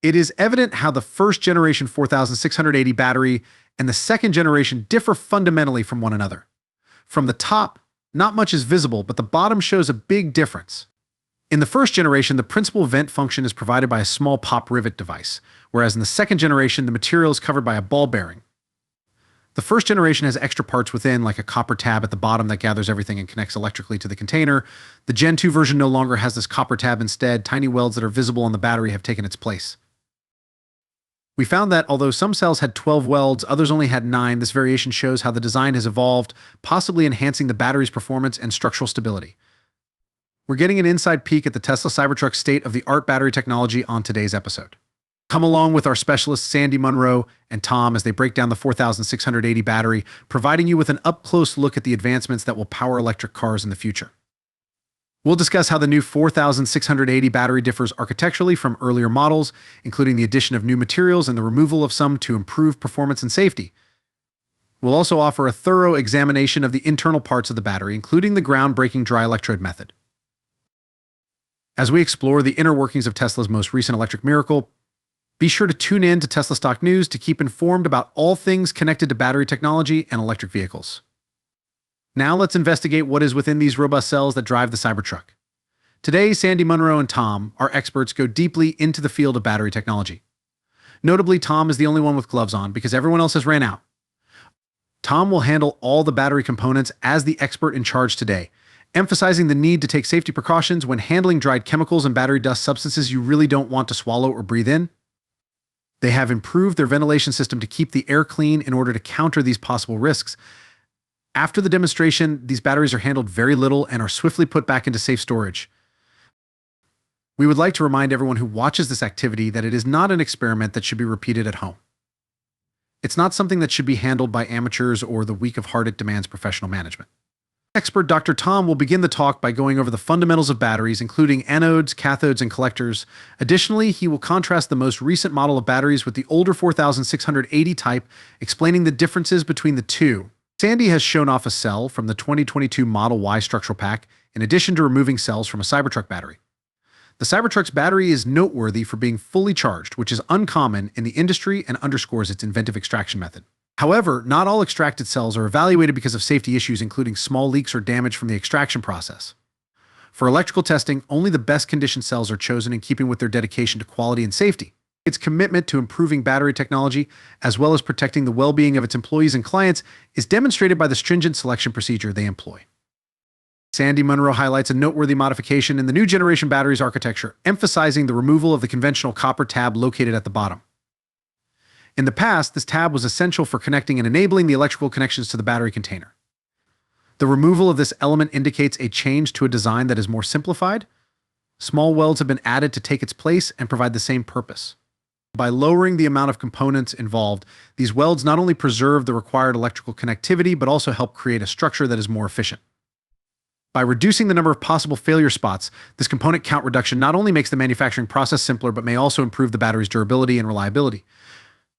It is evident how the first generation 4680 battery and the second generation differ fundamentally from one another. From the top, not much is visible, but the bottom shows a big difference. In the first generation, the principal vent function is provided by a small pop rivet device, whereas in the second generation, the material is covered by a ball bearing. The first generation has extra parts within, like a copper tab at the bottom that gathers everything and connects electrically to the container. The Gen 2 version no longer has this copper tab. Instead, tiny welds that are visible on the battery have taken its place. We found that although some cells had 12 welds, others only had 9, this variation shows how the design has evolved, possibly enhancing the battery's performance and structural stability. We're getting an inside peek at the Tesla Cybertruck state-of-the-art battery technology on today's episode. Come along with our specialists Sandy, Munro, and Tom as they break down the 4680 battery, providing you with an up-close look at the advancements that will power electric cars in the future. We'll discuss how the new 4680 battery differs architecturally from earlier models, including the addition of new materials and the removal of some to improve performance and safety. We'll also offer a thorough examination of the internal parts of the battery, including the groundbreaking dry electrode method. As we explore the inner workings of Tesla's most recent electric miracle, be sure to tune in to Tesla Stock News to keep informed about all things connected to battery technology and electric vehicles. Now let's investigate what is within these robust cells that drive the Cybertruck. Today, Sandy, Munro, and Tom, our experts, go deeply into the field of battery technology. Notably, Tom is the only one with gloves on because everyone else has ran out. Tom will handle all the battery components as the expert in charge today, emphasizing the need to take safety precautions when handling dried chemicals and battery dust substances you really don't want to swallow or breathe in. They have improved their ventilation system to keep the air clean in order to counter these possible risks. After the demonstration, these batteries are handled very little and are swiftly put back into safe storage. We would like to remind everyone who watches this activity that it is not an experiment that should be repeated at home. It's not something that should be handled by amateurs or the weak of heart it demands professional management. Expert Dr. Tom will begin the talk by going over the fundamentals of batteries, including anodes, cathodes, and collectors. Additionally, he will contrast the most recent model of batteries with the older 4680 type, explaining the differences between the two. Sandy has shown off a cell from the 2022 Model Y structural pack, in addition to removing cells from a Cybertruck battery. The Cybertruck's battery is noteworthy for being fully charged, which is uncommon in the industry and underscores its inventive extraction method. However, not all extracted cells are evaluated because of safety issues, including small leaks or damage from the extraction process. For electrical testing, only the best conditioned cells are chosen in keeping with their dedication to quality and safety. Its commitment to improving battery technology, as well as protecting the well-being of its employees and clients, is demonstrated by the stringent selection procedure they employ. Sandy, Munro highlights a noteworthy modification in the new generation battery's architecture, emphasizing the removal of the conventional copper tab located at the bottom. In the past, this tab was essential for connecting and enabling the electrical connections to the battery container. The removal of this element indicates a change to a design that is more simplified. Small welds have been added to take its place and provide the same purpose. By lowering the amount of components involved, these welds not only preserve the required electrical connectivity, but also help create a structure that is more efficient. By reducing the number of possible failure spots, this component count reduction not only makes the manufacturing process simpler, but may also improve the battery's durability and reliability.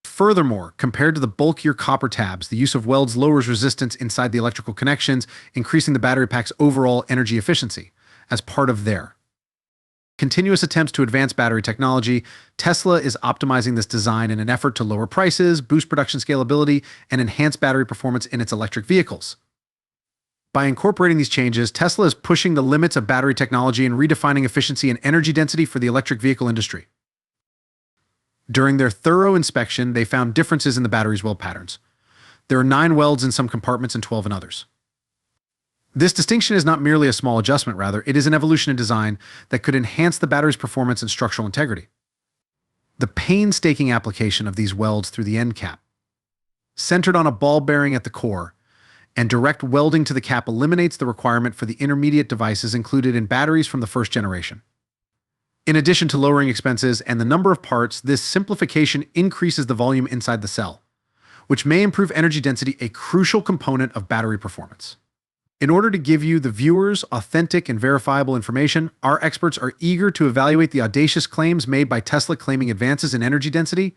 Furthermore, compared to the bulkier copper tabs, the use of welds lowers resistance inside the electrical connections, increasing the battery pack's overall energy efficiency. As part of their continuous attempts to advance battery technology, Tesla is optimizing this design in an effort to lower prices, boost production scalability, and enhance battery performance in its electric vehicles. By incorporating these changes, Tesla is pushing the limits of battery technology and redefining efficiency and energy density for the electric vehicle industry. During their thorough inspection, they found differences in the battery's weld patterns. There are 9 welds in some compartments and 12 in others. This distinction is not merely a small adjustment, rather, it is an evolution in design that could enhance the battery's performance and structural integrity. The painstaking application of these welds through the end cap, centered on a ball bearing at the core, and direct welding to the cap eliminates the requirement for the intermediate devices included in batteries from the first generation. In addition to lowering expenses and the number of parts, this simplification increases the volume inside the cell, which may improve energy density, a crucial component of battery performance. In order to give you, the viewers, authentic and verifiable information, our experts are eager to evaluate the audacious claims made by Tesla claiming advances in energy density.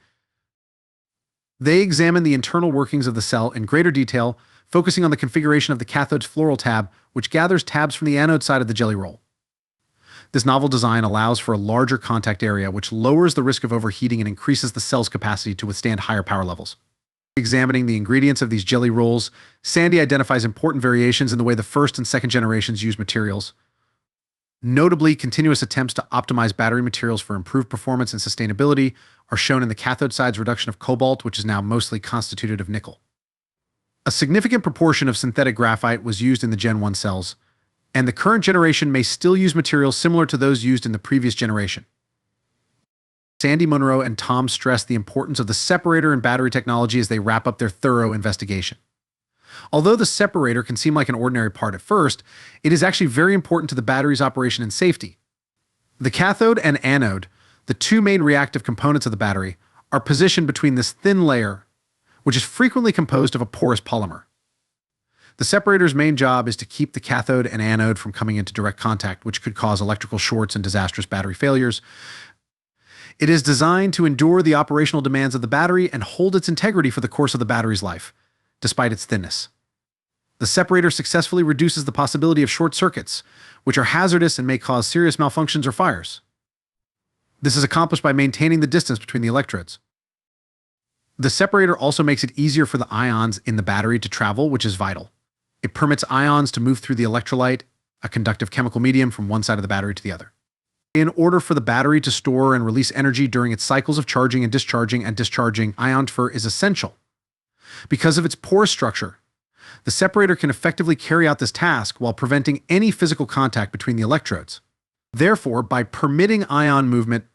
They examine the internal workings of the cell in greater detail, focusing on the configuration of the cathode's floral tab, which gathers tabs from the anode side of the jelly roll. This novel design allows for a larger contact area, which lowers the risk of overheating and increases the cell's capacity to withstand higher power levels. Examining the ingredients of these jelly rolls, Sandy identifies important variations in the way the first and second generations use materials. Notably, continuous attempts to optimize battery materials for improved performance and sustainability are shown in the cathode side's reduction of cobalt, which is now mostly constituted of nickel. A significant proportion of synthetic graphite was used in the Gen 1 cells, and the current generation may still use materials similar to those used in the previous generation. Sandy, Munro, and Tom stress the importance of the separator in battery technology as they wrap up their thorough investigation. Although the separator can seem like an ordinary part at first, it is actually very important to the battery's operation and safety. The cathode and anode, the two main reactive components of the battery, are positioned between this thin layer, which is frequently composed of a porous polymer. The separator's main job is to keep the cathode and anode from coming into direct contact, which could cause electrical shorts and disastrous battery failures. It is designed to endure the operational demands of the battery and hold its integrity for the course of the battery's life, despite its thinness. The separator successfully reduces the possibility of short circuits, which are hazardous and may cause serious malfunctions or fires. This is accomplished by maintaining the distance between the electrodes. The separator also makes it easier for the ions in the battery to travel, which is vital. It permits ions to move through the electrolyte, a conductive chemical medium, from one side of the battery to the other. In order for the battery to store and release energy during its cycles of charging and discharging, ion transfer is essential. Because of its porous structure, the separator can effectively carry out this task while preventing any physical contact between the electrodes. Therefore, by permitting ion movement,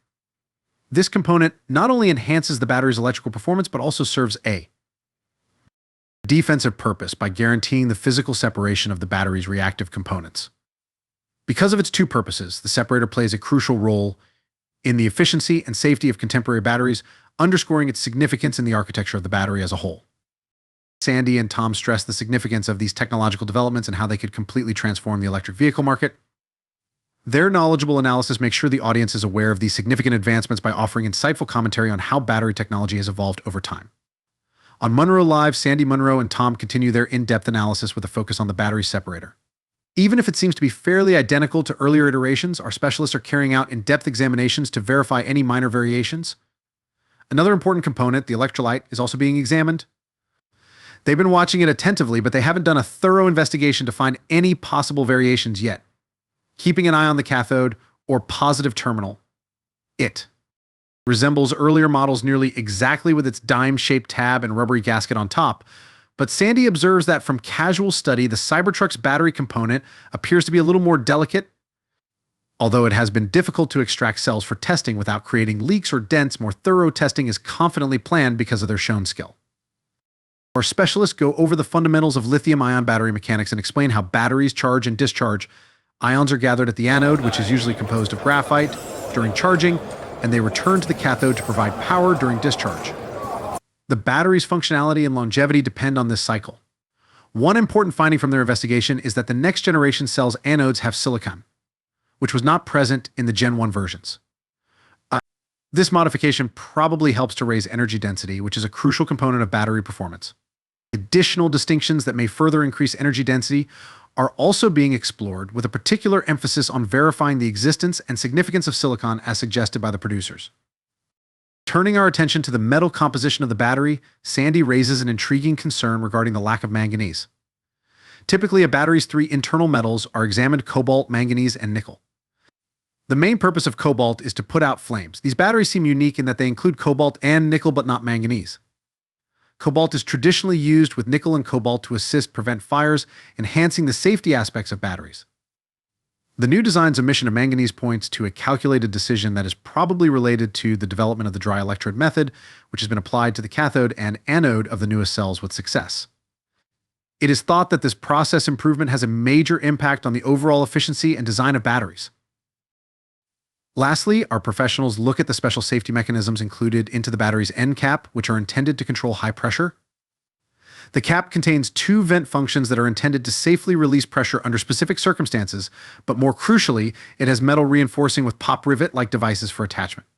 this component not only enhances the battery's electrical performance, but also serves a defensive purpose by guaranteeing the physical separation of the battery's reactive components. Because of its two purposes, the separator plays a crucial role in the efficiency and safety of contemporary batteries, underscoring its significance in the architecture of the battery as a whole. Sandy and Tom stress the significance of these technological developments and how they could completely transform the electric vehicle market. Their knowledgeable analysis makes sure the audience is aware of these significant advancements by offering insightful commentary on how battery technology has evolved over time. On Munro Live, Sandy, Munro, and Tom continue their in-depth analysis with a focus on the battery separator. Even if it seems to be fairly identical to earlier iterations, our specialists are carrying out in-depth examinations to verify any minor variations. Another important component, the electrolyte, is also being examined. They've been watching it attentively, but they haven't done a thorough investigation to find any possible variations yet. Keeping an eye on the cathode, or positive terminal, it resembles earlier models nearly exactly with its dime-shaped tab and rubbery gasket on top, but Sandy observes that from casual study, the Cybertruck's battery component appears to be a little more delicate. Although it has been difficult to extract cells for testing without creating leaks or dents, more thorough testing is confidently planned because of their shown skill. Our specialists go over the fundamentals of lithium-ion battery mechanics and explain how batteries charge and discharge. Ions are gathered at the anode, which is usually composed of graphite, during charging, and they return to the cathode to provide power during discharge. The battery's functionality and longevity depend on this cycle. One important finding from their investigation is that the next generation cell's anodes have silicon, which was not present in the Gen 1 versions. This modification probably helps to raise energy density, which is a crucial component of battery performance. Additional distinctions that may further increase energy density are also being explored, with a particular emphasis on verifying the existence and significance of silicon as suggested by the producers. Turning our attention to the metal composition of the battery, Sandy raises an intriguing concern regarding the lack of manganese. Typically, a battery's three internal metals are examined: cobalt, manganese, and nickel. The main purpose of cobalt is to put out flames. These batteries seem unique in that they include cobalt and nickel, but not manganese. Cobalt is traditionally used with nickel and cobalt to prevent fires, enhancing the safety aspects of batteries. The new design's omission of manganese points to a calculated decision that is probably related to the development of the dry electrode method, which has been applied to the cathode and anode of the newest cells with success. It is thought that this process improvement has a major impact on the overall efficiency and design of batteries. Lastly, our professionals look at the special safety mechanisms included into the battery's end cap, which are intended to control high pressure. The cap contains two vent functions that are intended to safely release pressure under specific circumstances, but more crucially, it has metal reinforcing with pop rivet-like devices for attachment.